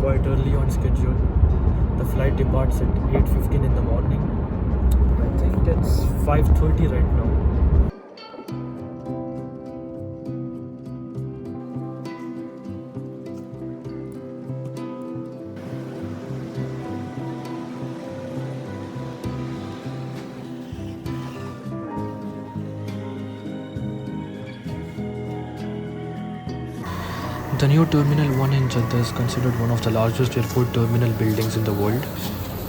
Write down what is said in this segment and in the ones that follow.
quite early on schedule. The flight departs at 8:15 in the morning. I think it's 5:30 right now. The new Terminal 1 in Jeddah is considered one of the largest airport terminal buildings in the world.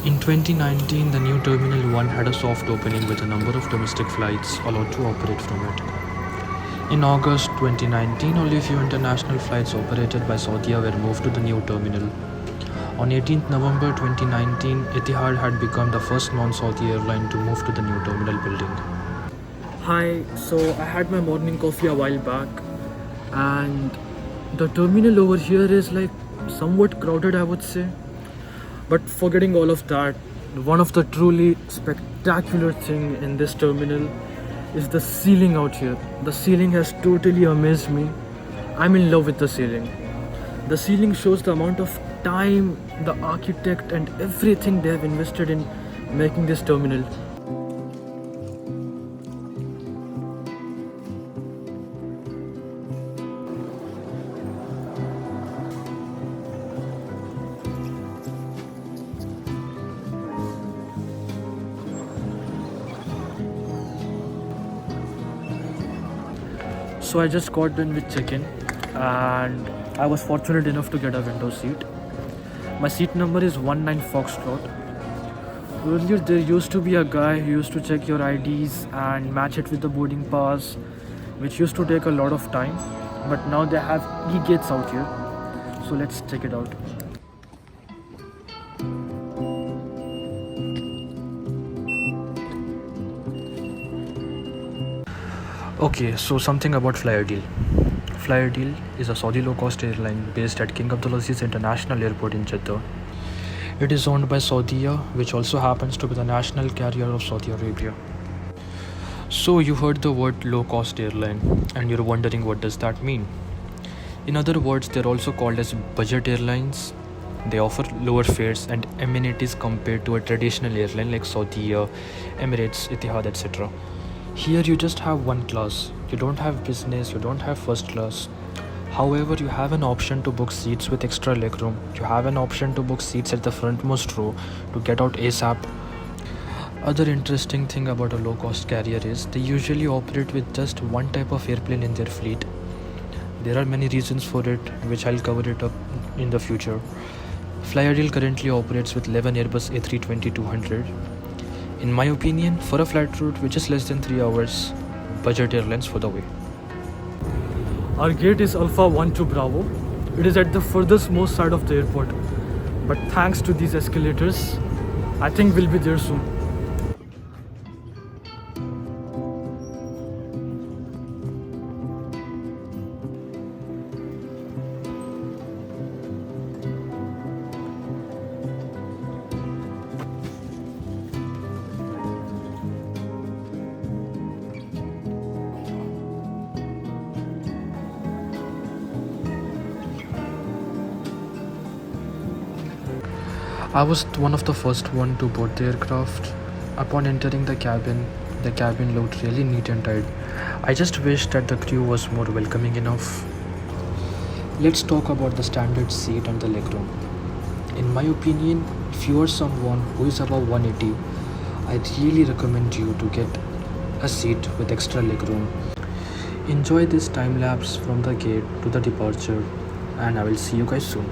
In 2019, the new Terminal 1 had a soft opening with a number of domestic flights allowed to operate from it. In August 2019, only a few international flights operated by Saudia were moved to the new terminal. On 18th November 2019, Etihad had become the first non-Saudi airline to move to the new terminal building. Hi, so I had my morning coffee a while back, and the terminal over here is like somewhat crowded, I would say. But forgetting all of that, one of the truly spectacular thing in this terminal is the ceiling out here. The ceiling has totally amazed me. I'm in love with the ceiling. The ceiling shows the amount of time the architect and everything they have invested in making this terminal. So I just got done with check-in and I was fortunate enough to get a window seat. My seat number is 19 Foxtrot. Earlier there used to be a guy who used to check your IDs and match it with the boarding pass, which used to take a lot of time, but now they have e-gates out here. So let's check it out. Okay, so something about Flyadeal. Flyadeal is a Saudi low-cost airline based at King Abdulaziz International Airport in Jeddah. It is owned by Saudia, which also happens to be the national carrier of Saudi Arabia. So you heard the word low-cost airline and you're wondering what does that mean? In other words, they're also called as budget airlines. They offer lower fares and amenities compared to a traditional airline like Saudia, Emirates, Etihad, etc. Here you just have one class. You don't have business, you don't have first class. However, you have an option to book seats with extra legroom. You have an option to book seats at the frontmost row to get out ASAP. Other interesting thing about a low-cost carrier is they usually operate with just one type of airplane in their fleet. There are many reasons for it, which I'll cover it up in the future. Flyadeal currently operates with 11 Airbus A320-214. In my opinion, for a flight route which is less than 3 hours, budget airlines for the way. Our gate is Alpha 12 Bravo. It is at the furthest most side of the airport. But thanks to these escalators, I think we'll be there soon. I was one of the first one to board the aircraft. Upon entering the cabin looked really neat and tidy. I just wish that the crew was more welcoming enough. Let's talk about the standard seat and the legroom. In my opinion, if you are someone who is above 180, I really recommend you to get a seat with extra legroom. Enjoy this time lapse from the gate to the departure, and I will see you guys soon.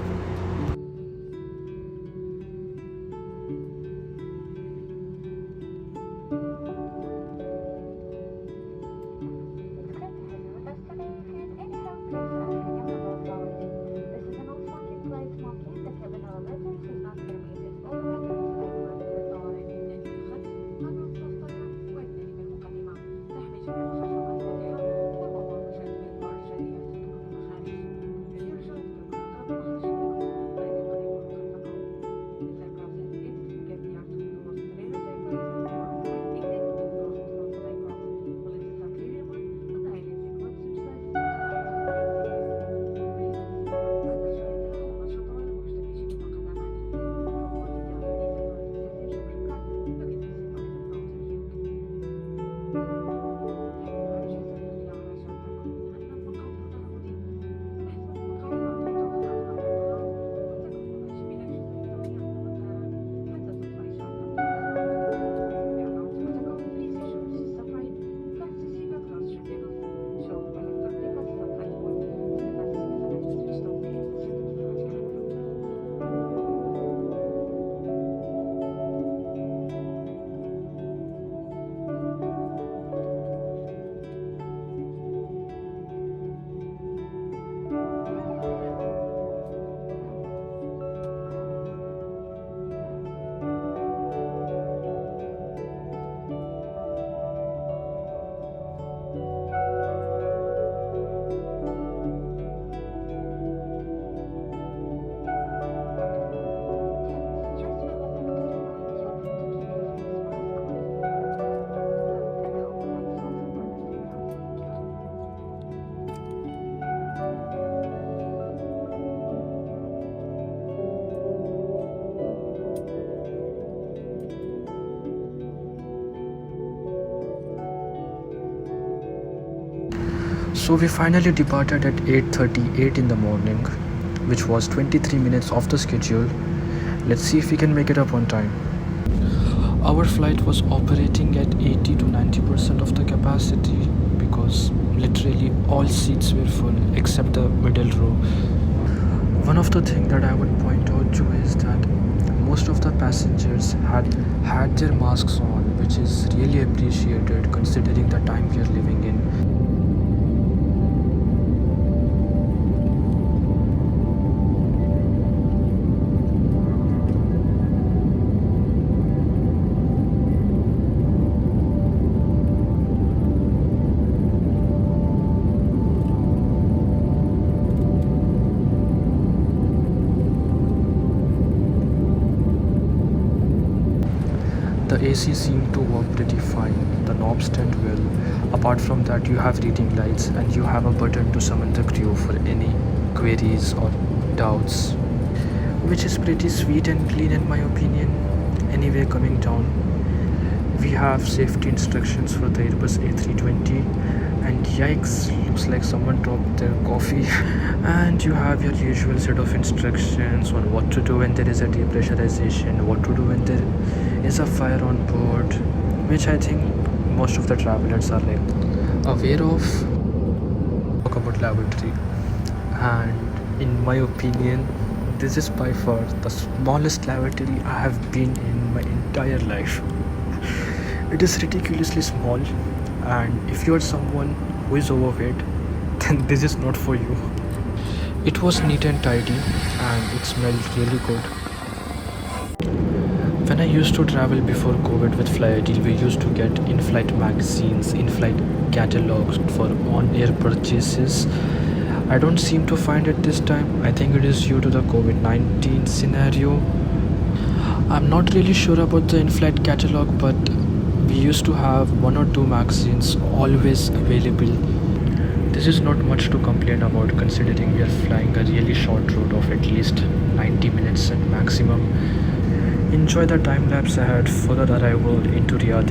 So we finally departed at 8:38 in the morning, which was 23 minutes off the schedule. Let's see if we can make it up on time. Our flight was operating at 80 to 90% of the capacity because literally all seats were full except the middle row. One of the things that I would point out to is that most of the passengers had their masks on, which is really appreciated considering the time we are living in. The AC seemed to work pretty fine, the knobs turned well. Apart from that, you have reading lights and you have a button to summon the crew for any queries or doubts, which is pretty sweet and clean in my opinion. Anyway, coming down, we have safety instructions for the Airbus A320, and yikes, looks like someone dropped their coffee. And you have your usual set of instructions on what to do when there is a depressurization, what to do when there is a fire on board, which I think most of the travelers are like aware of. Talk about lavatory, and in my opinion, this is by far the smallest lavatory I have been in my entire life. It is ridiculously small, and if you are someone who is overweight, then this is not for you. It was neat and tidy, and it smelled really good. When I used to travel before COVID with Flyadeal, we used to get in-flight magazines, in-flight catalogs for on-air purchases. I don't seem to find it this time. I think it is due to the COVID-19 scenario. I'm not really sure about the in-flight catalog, but we used to have one or two magazines always available. This is not much to complain about considering we are flying a really short route of at least 90 minutes at maximum. Enjoy the time lapse ahead for the arrival into Riyadh.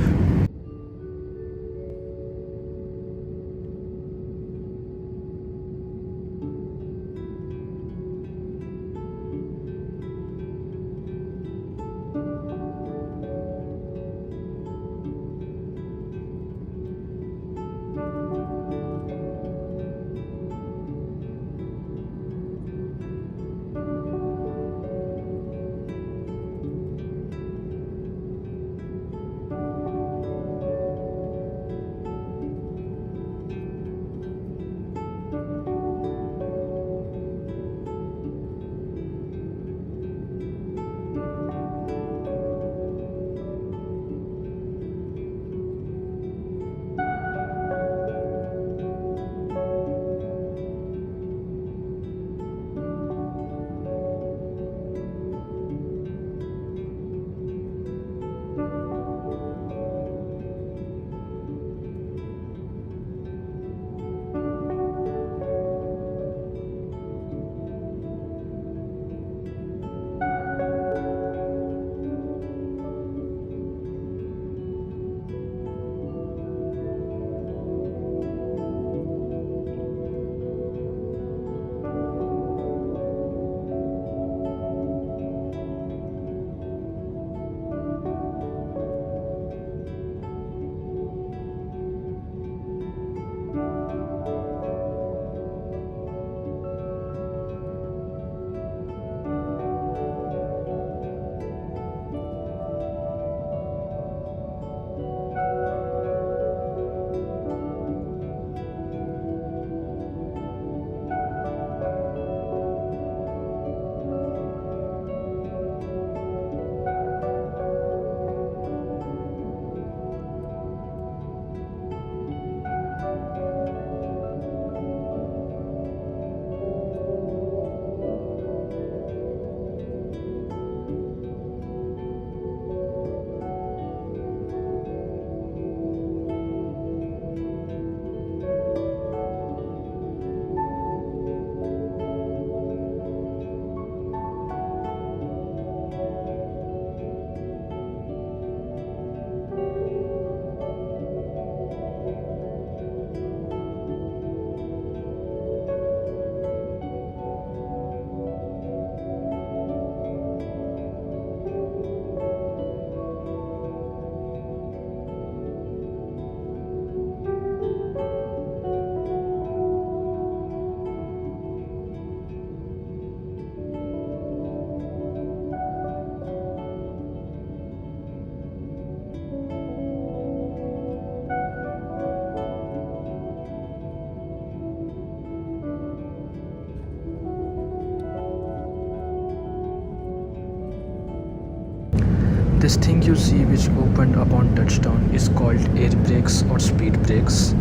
This thing you see which opened upon touchdown is called air brakes or speed brakes.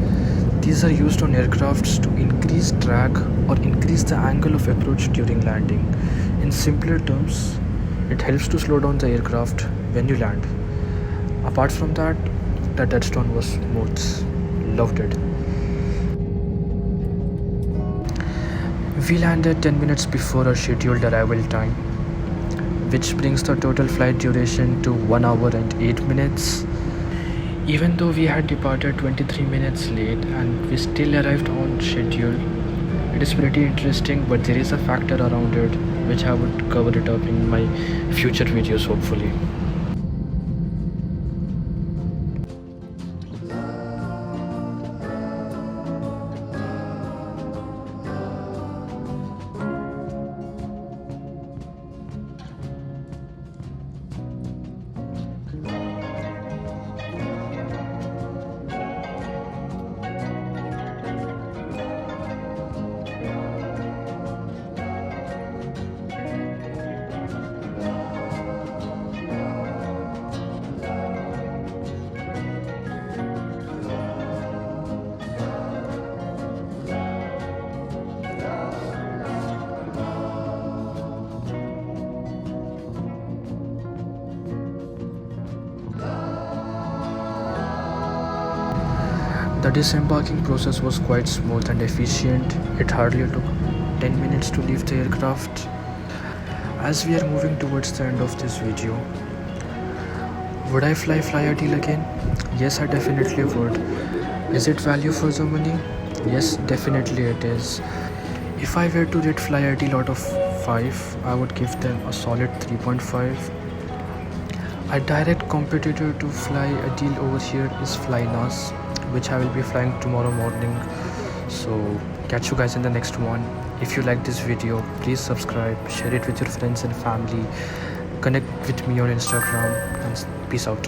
These are used on aircrafts to increase drag or increase the angle of approach during landing. In simpler terms, it helps to slow down the aircraft when you land. Apart from that, the touchdown was smooth. Loved it. We landed 10 minutes before our scheduled arrival time, which brings the total flight duration to 1 hour and 8 minutes. Even though we had departed 23 minutes late and we still arrived on schedule, it is pretty interesting, but there is a factor around it which I would cover it up in my future videos hopefully. The disembarking process was quite smooth and efficient. It hardly took 10 minutes to leave the aircraft. As we are moving towards the end of this video, would I fly Flyadeal again? Yes, I definitely would. Is it value for the money? Yes, definitely it is. If I were to rate Flyadeal out of 5, I would give them a solid 3.5. A direct competitor to Flyadeal over here is Flynas, which I will be flying tomorrow morning. So catch you guys in the next one. If you like this video, please subscribe, share it with your friends and family, connect with me on Instagram, and peace out.